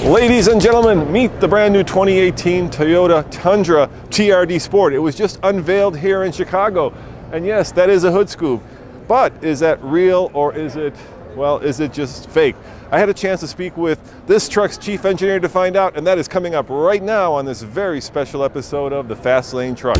Ladies and gentlemen, meet the brand new 2018 Toyota Tundra TRD Sport. It was just unveiled here in Chicago. And yes, that is a hood scoop. But is that real or is it just fake? I had a chance to speak with this truck's chief engineer to find out, and that is coming up right now on this very special episode of the Fast Lane Truck.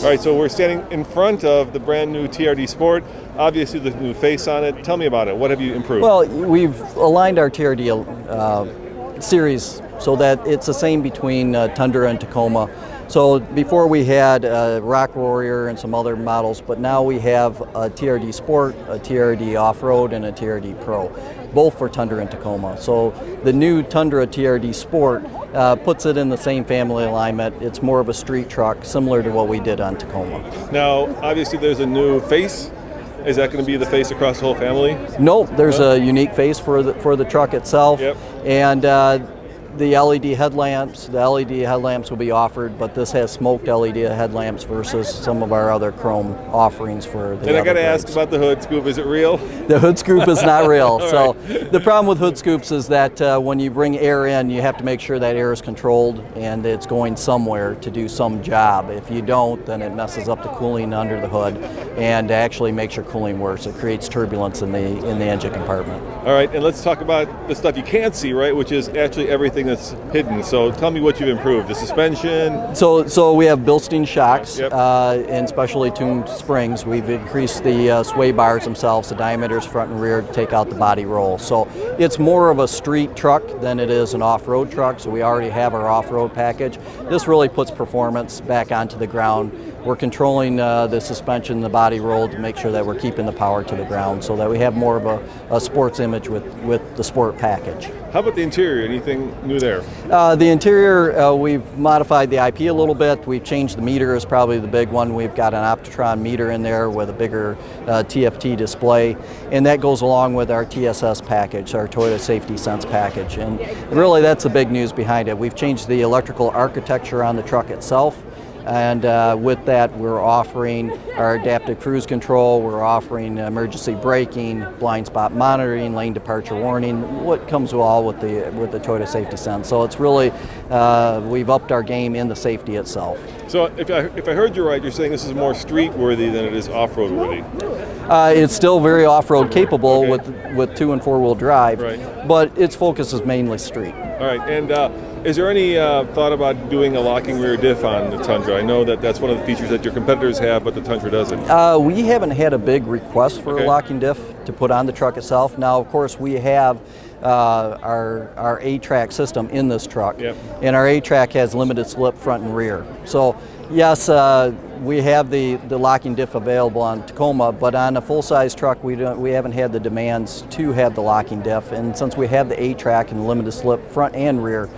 All right, so we're standing in front of the brand new TRD Sport. Obviously, the new face on it. Tell me about it. What have you improved? Well, we've aligned our TRD series so that it's the same between Tundra and Tacoma. So before we had Rock Warrior and some other models, but now we have a TRD Sport, a TRD Off-Road, and a TRD Pro, both for Tundra and Tacoma. So the new Tundra TRD Sport puts it in the same family alignment. It's more of a street truck, similar to what we did on Tacoma. Now, obviously there's a new face. Is that going to be the face across the whole family? No, there's a unique face for the truck itself. Yep. And the LED headlamps will be offered, but this has smoked LED headlamps versus some of our other chrome offerings for the And I got to grades. ask about the hood scoop. Is it real? The hood scoop is not real. So right. The problem with hood scoops is that when you bring air in, you have to make sure that air is controlled and it's going somewhere to do some job. If you don't, then it messes up the cooling under the hood and actually makes your cooling worse. It creates turbulence in the engine compartment. All right, and let's talk about the stuff you can't see, right, which is actually everything that's hidden. So tell me what you've improved. The suspension? So we have Bilstein shocks Yep. and specially tuned springs. We've increased the sway bars themselves, the diameters front and rear, to take out the body roll. So it's more of a street truck than it is an off-road truck, so we already have our off-road package. This really puts performance back onto the ground. We're controlling the suspension, the body roll, to make sure that we're keeping the power to the ground so that we have more of a sports image with the sport package. How about the interior? Anything new there? The interior, we've modified the IP a little bit. We've changed the meter, is probably the big one. We've got an Optitron meter in there with a bigger TFT display, and that goes along with our TSS package, our Toyota Safety Sense package. And really that's the big news behind it. We've changed the electrical architecture on the truck itself. And with that, we're offering our adaptive cruise control, we're offering emergency braking, blind spot monitoring, lane departure warning, what comes all with the Toyota Safety Sense. So it's really, we've upped our game in the safety itself. So if I heard you right, you're saying this is more street worthy than it is off-road worthy. It's still very off-road capable Okay. with 2- and 4-wheel drive, Right. but its focus is mainly street. All right, and is there any thought about doing a locking rear diff on the Tundra? I know that that's one of the features that your competitors have, but the Tundra doesn't. We haven't had a big request for Okay. a locking diff to put on the truck itself. Now, of course, we have our A-track system in this truck, Yep. and our A-track has limited slip front and rear. So, yes, we have the locking diff available on Tacoma, but on a full-size truck, we haven't had the demands to have the locking diff. And since we have the A-track and limited slip front and rear,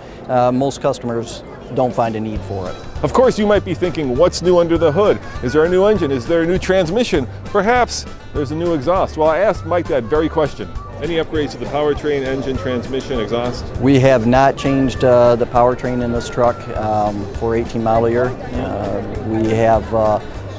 most customers don't find a need for it. Of course, you might be thinking, what's new under the hood? Is there a new engine? Is there a new transmission? Perhaps there's a new exhaust. Well, I asked Mike that very question. Any upgrades to the powertrain, engine, transmission, exhaust? We have not changed the powertrain in this truck for 18 model year. We have,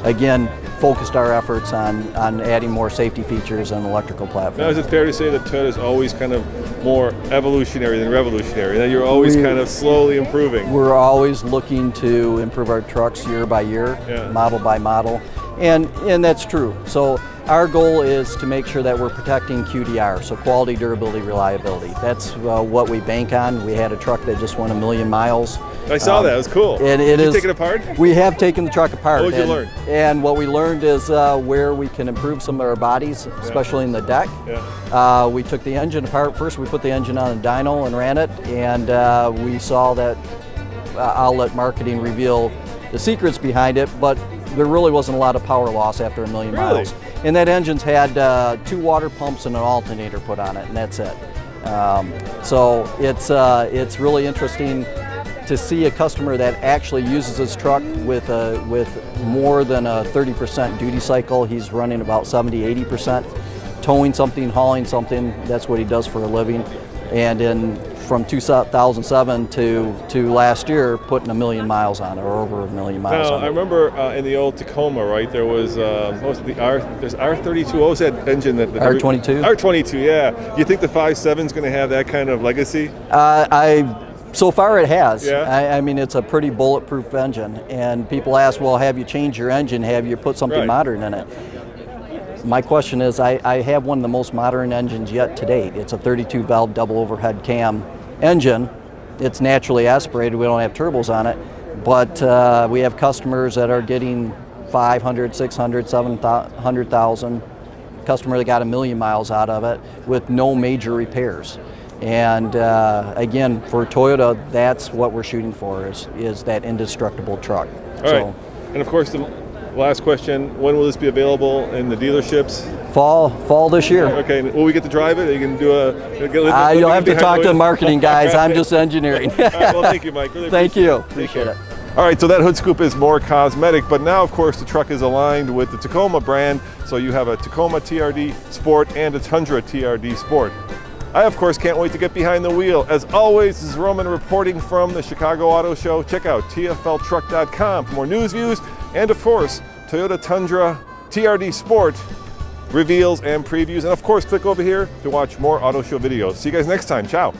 again, focused our efforts on adding more safety features and electrical Now, platforms. is it fair to say that Toyota is always kind of more evolutionary than revolutionary, that you're always kind of slowly improving? We're always looking to improve our trucks year by year, Yeah. model by model, and that's true. So our goal is to make sure that we're protecting QDR, so quality, durability, reliability. That's what we bank on. We had a truck that just went 1 million miles. I saw that. It was cool. And Did you take it apart? We have taken the truck apart. What did you learn? And what we learned is where we can improve some of our bodies, especially in the deck. Yeah. We took the engine apart. First, we put the engine on a dyno and ran it, and we saw that I'll let marketing reveal the secrets behind it, but there really wasn't a lot of power loss after 1 million Really? miles. And that engine's had 2 water pumps and an alternator put on it, and that's it. So it's really interesting to see a customer that actually uses his truck with more than a 30% duty cycle. He's running about 70-80%, towing something, hauling something. That's what he does for a living. And in from 2007 to last year, putting 1 million miles on it, or over 1 million miles Now, on I it. remember in the old Tacoma, right, there was, what was it, there's R32, what was that engine? R22? R22, yeah. Do you think the 5.7 is going to have that kind of legacy? So far it has. Yeah. I mean, it's a pretty bulletproof engine. And people ask, well, have you changed your engine? Have you put something Right. modern in it? My question is, I have one of the most modern engines yet to date. It's a 32 valve double overhead cam engine. It's naturally aspirated. We don't have turbos on it. But we have customers that are getting 500, 600, 700,000. Customer that got 1 million miles out of it with no major repairs. And again, for Toyota, that's what we're shooting for, is that indestructible truck. All right. And of course, the last question, when will this be available in the dealerships? Fall this year. Okay, and will we get to drive it? Are you going to do You'll have to talk to the marketing guys. I'm just engineering. All right, well, thank you, Mike. Really Thank you. Appreciate it. All right, so that hood scoop is more cosmetic, but now, of course, the truck is aligned with the Tacoma brand, so you have a Tacoma TRD Sport and a Tundra TRD Sport. I, of course, can't wait to get behind the wheel. As always, this is Roman reporting from the Chicago Auto Show. Check out tfltruck.com for more news, views, and, of course, Toyota Tundra TRD Sport reveals and previews. And, of course, click over here to watch more auto show videos. See you guys next time. Ciao.